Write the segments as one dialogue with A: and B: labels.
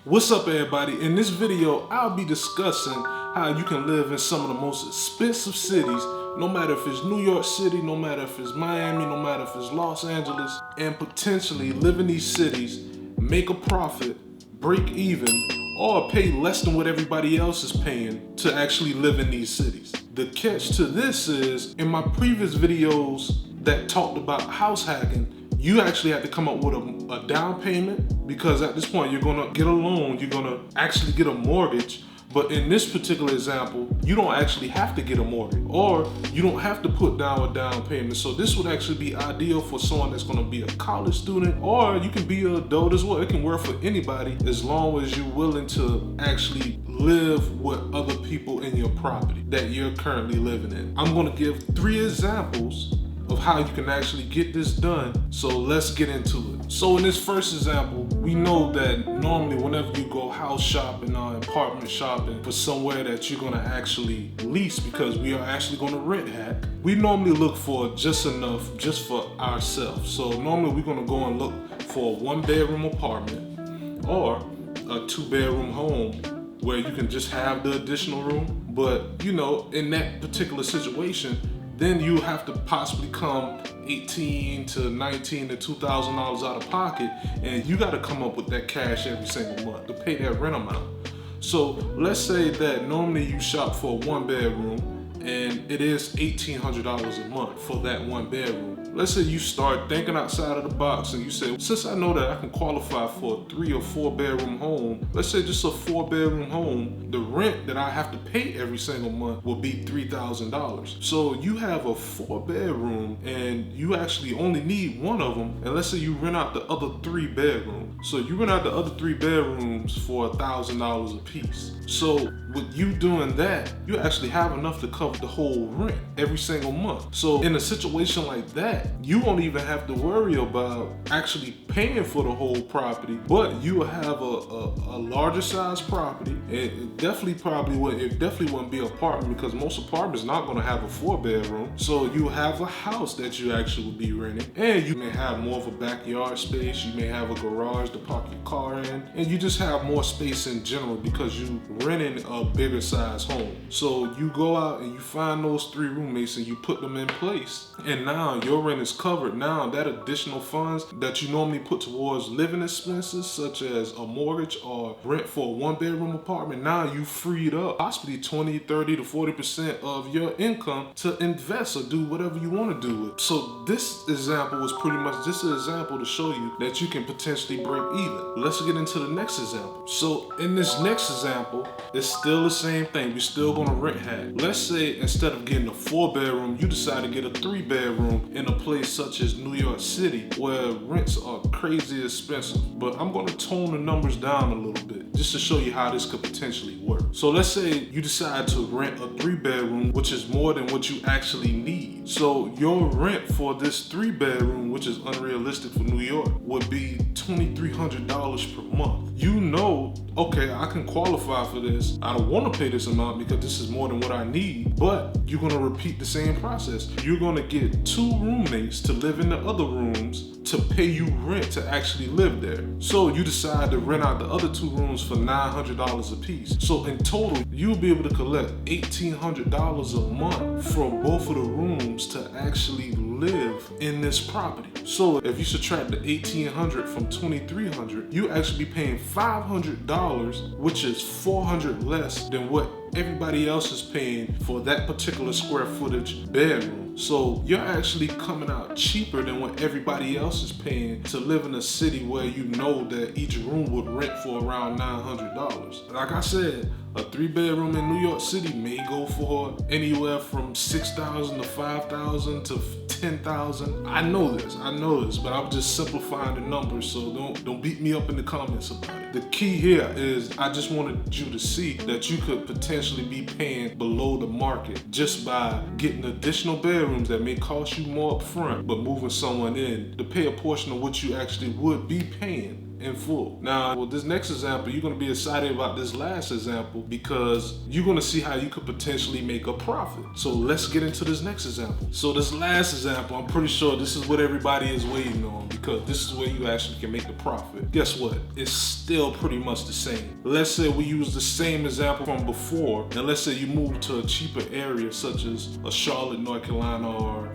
A: What's up everybody? In this video, I'll be discussing how you can live in some of the most expensive cities, no matter if it's New York City, no matter if it's Miami, no matter if it's Los Angeles, and potentially live in these cities, make a profit, break even, or pay less than what everybody else is paying to actually live in these cities. The catch to this is, in my previous videos that talked about house hacking, you actually have to come up with a down payment, because at this point you're gonna get a loan, you're gonna actually get a mortgage. But in this particular example, you don't actually have to get a mortgage, or you don't have to put down a down payment. So this would actually be ideal for someone that's gonna be a college student, or you can be an adult as well. It can work for anybody as long as you're willing to actually live with other people in your property that you're currently living in. I'm gonna give 3 examples of how you can actually get this done. So let's get into it. So in this first example, we know that normally whenever you go house shopping or apartment shopping for somewhere that you're gonna actually lease, because we are actually gonna rent hack, we normally look for just enough just for ourselves. So normally we're gonna go and look for a 1-bedroom apartment or a 2-bedroom home where you can just have the additional room. But you know, in that particular situation, then you have to possibly come $18 to $19 to $2,000 out of pocket, and you got to come up with that cash every single month to pay that rent amount. So let's say that normally you shop for a 1-bedroom and it is $1,800 a month for that 1-bedroom. Let's say you start thinking outside of the box and you say, since I know that I can qualify for a 3 or 4-bedroom home, let's say just a 4-bedroom home, the rent that I have to pay every single month will be $3,000. So you have a 4-bedroom and you actually only need one of them, and let's say you rent out the other 3 bedrooms. So you rent out the other 3 bedrooms for $1,000 a piece. So with you doing that, you actually have enough to cover the whole rent every single month. So in a situation like that, you won't even have to worry about actually paying for the whole property, but you will have a larger size property. It definitely wouldn't be an apartment, because most apartments not going to have a 4-bedroom. So you have a house that you actually will be renting, and you may have more of a backyard space, you may have a garage to park your car in, and you just have more space in general because you renting a bigger size home. So you go out and you find those 3 roommates and you put them in place, and now your rent is covered. Now that additional funds that you normally put towards living expenses, such as a mortgage or rent for a 1-bedroom apartment, now you freed up possibly 20, 30 to 40% of your income to invest or do whatever you want to do with. So this example was pretty much just an example to show you that you can potentially break even. Let's get into the next example. So in this next example, it's still the same thing. We're still gonna rent hack. Let's say instead of getting a 4-bedroom, you decide to get a 3-bedroom in a place such as New York City, where rents are crazy expensive. But I'm gonna tone the numbers down a little bit just to show you how this could potentially work. So let's say you decide to rent a 3-bedroom, which is more than what you actually need. So your rent for this 3-bedroom, which is unrealistic for New York, would be $2,300 per month. You know, okay, I can qualify for this. I don't want to pay this amount because this is more than what I need, but you're going to repeat the same process. You're going to get 2 roommates to live in the other rooms to pay you rent to actually live there. So you decide to rent out the other 2 rooms for $900 a piece. So in total, you'll be able to collect $1,800 a month from both of the rooms to actually live in this property. So if you subtract the $1,800 from $2,300, you actually be paying $500, which is $400 less than what everybody else is paying for that particular square footage bedroom. So you're actually coming out cheaper than what everybody else is paying to live in a city where you know that each room would rent for around $900. Like I said, a 3-bedroom in New York City may go for anywhere from $6,000 to $5,000 to $10,000. I know this, but I'm just simplifying the numbers, so don't beat me up in the comments about it. The key here is I just wanted you to see that you could potentially be paying below the market just by getting additional bedrooms that may cost you more up front, but moving someone in to pay a portion of what you actually would be paying in full. Now, with this next example, you're gonna be excited about this last example because you're gonna see how you could potentially make a profit. So let's get into this next example. So this last example, I'm pretty sure this is what everybody is waiting on because this is where you actually can make the profit. Guess what? It's still pretty much the same. Let's say we use the same example from before, and let's say you move to a cheaper area such as a Charlotte, North Carolina, or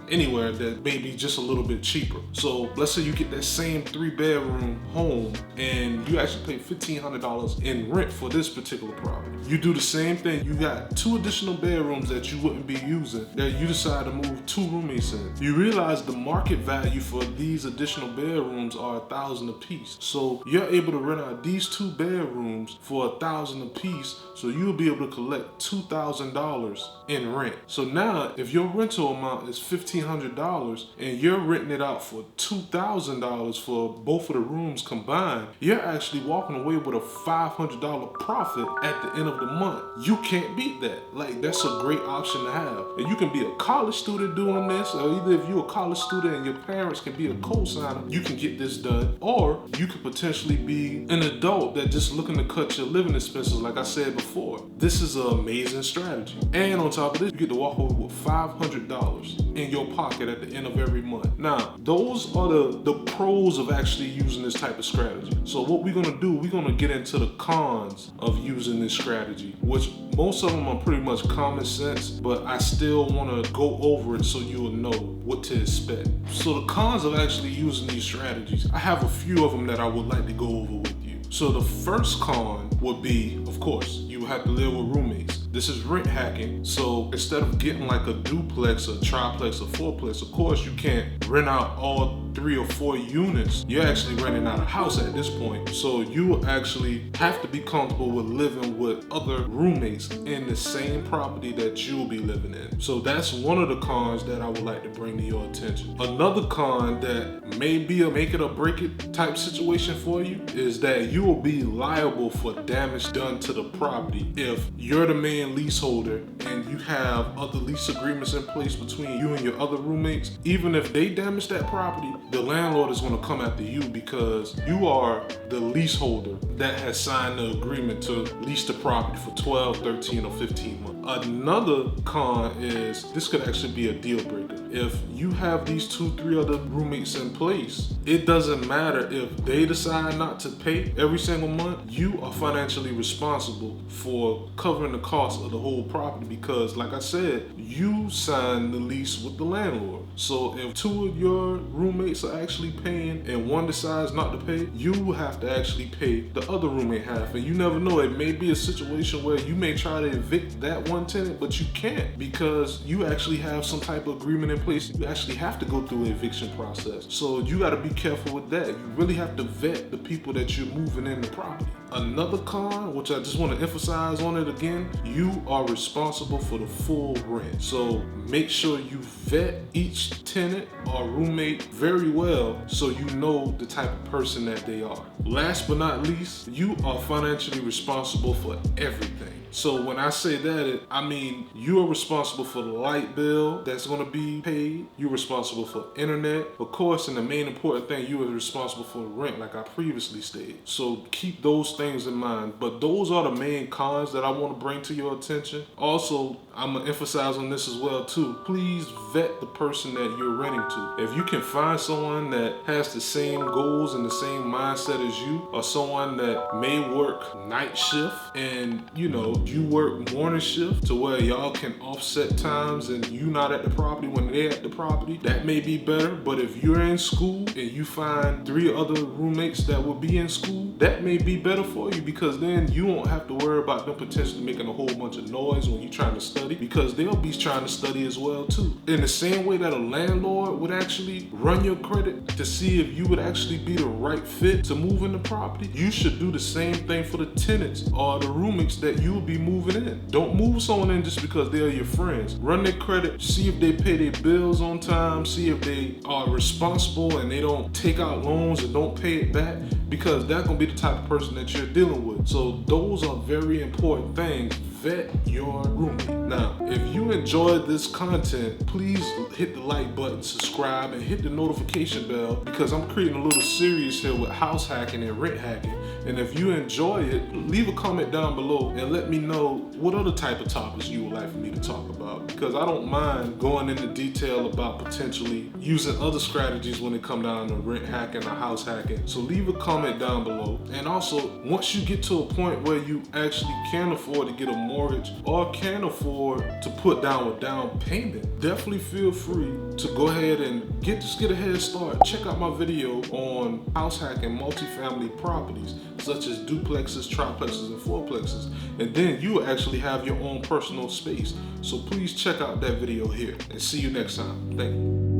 A: anywhere that may be just a little bit cheaper. So let's say you get that same 3-bedroom home and you actually pay $1,500 in rent for this particular property. You do the same thing. You got 2 additional bedrooms that you wouldn't be using that you decide to move 2 roommates in. You realize the market value for these additional bedrooms are $1,000 a piece. So you're able to rent out these 2 bedrooms for $1,000 a piece. So you'll be able to collect $2,000 in rent. So now if your rental amount is $1,500 and you're renting it out for $2,000 for both of the rooms combined, you're actually walking away with a $500 profit at the end of the month. You can't beat that. Like, that's a great option to have. And you can be a college student doing this, or either if you're a college student and your parents can be a co-signer, you can get this done. Or you could potentially be an adult that just looking to cut your living expenses, like I said before. This is an amazing strategy. And on top of this, you get to walk away with $500 in your pocket at the end of every month. Now, those are the pros of actually using this type of strategy. So what we're gonna do, we're gonna get into the cons of using this strategy, which most of them are pretty much common sense, but I still wanna go over it so you'll know what to expect. So the cons of actually using these strategies, I have a few of them that I would like to go over with you. So the first con would be, of course, you have to live with roommates. This is rent hacking. So instead of getting like a duplex, a triplex, a fourplex, of course you can't rent out all 3 or 4 units. You're actually renting out a house at this point. So you actually have to be comfortable with living with other roommates in the same property that you'll be living in. So that's one of the cons that I would like to bring to your attention. Another con that may be a make it or break it type situation for you is that you will be liable for damage done to the property if you're the main leaseholder and you have other lease agreements in place between you and your other roommates. Even if they damage that property, the landlord is going to come after you because you are the leaseholder that has signed the agreement to lease the property for 12, 13, or 15 months. Another con is this could actually be a deal breaker. If you have these 2, 3 other roommates in place, it doesn't matter if they decide not to pay every single month, you are financially responsible for covering the cost of the whole property because, like I said, you signed the lease with the landlord. So if 2 of your roommates are actually paying and one decides not to pay, you have to actually pay the other roommate half. And you never know, it may be a situation where you may try to evict that one tenant, but you can't because you actually have some type of agreement in place. You actually have to go through an eviction process. So you got to be careful with that. You really have to vet the people that you're moving in the property. Another con, which I just want to emphasize on it again, you are responsible for the full rent. So make sure you vet each tenant or roommate very well so you know the type of person that they are. Last but not least, you are financially responsible for everything. So when I say that, I mean you are responsible for the light bill that's going to be paid. You're responsible for internet, of course, and the main important thing, you are responsible for rent, like I previously stated. So keep those things in mind. But those are the main cons that I want to bring to your attention. Also, I'm gonna emphasize on this as well too. Please vet the person that you're renting to. If you can find someone that has the same goals and the same mindset as you, or someone that may work night shift and you work morning shift to where y'all can offset times and you not at the property when they're at the property, that may be better. But if you're in school and you find 3 other roommates that will be in school, that may be better for you because then you won't have to worry about them potentially making a whole bunch of noise when you're trying to study because they'll be trying to study as well too. In the same way that a landlord would actually run your credit to see if you would actually be the right fit to move in the property, you should do the same thing for the tenants or the roommates that you will be moving in. Don't move someone in just because they're your friends. Run their credit, see if they pay their bills on time, see if they are responsible and they don't take out loans and don't pay it back, because that's gonna be the type of person that you're dealing with. So those are very important things. vet your roommate. Now, if you enjoyed this content, please hit the like button, subscribe, and hit the notification bell, because I'm creating a little series here with house hacking and rent hacking. And if you enjoy it, leave a comment down below and let me know what other type of topics you would like for me to talk about, because I don't mind going into detail about potentially using other strategies when it comes down to rent hacking or house hacking. So leave a comment down below. And also, once you get to a point where you actually can afford to get a mortgage or can afford to put down a down payment, definitely feel free to go ahead and get a head start. Check out my video on house hacking multifamily properties such as duplexes, triplexes, and fourplexes, and then you will actually have your own personal space. So please check out that video here, and see you next time. Thank you.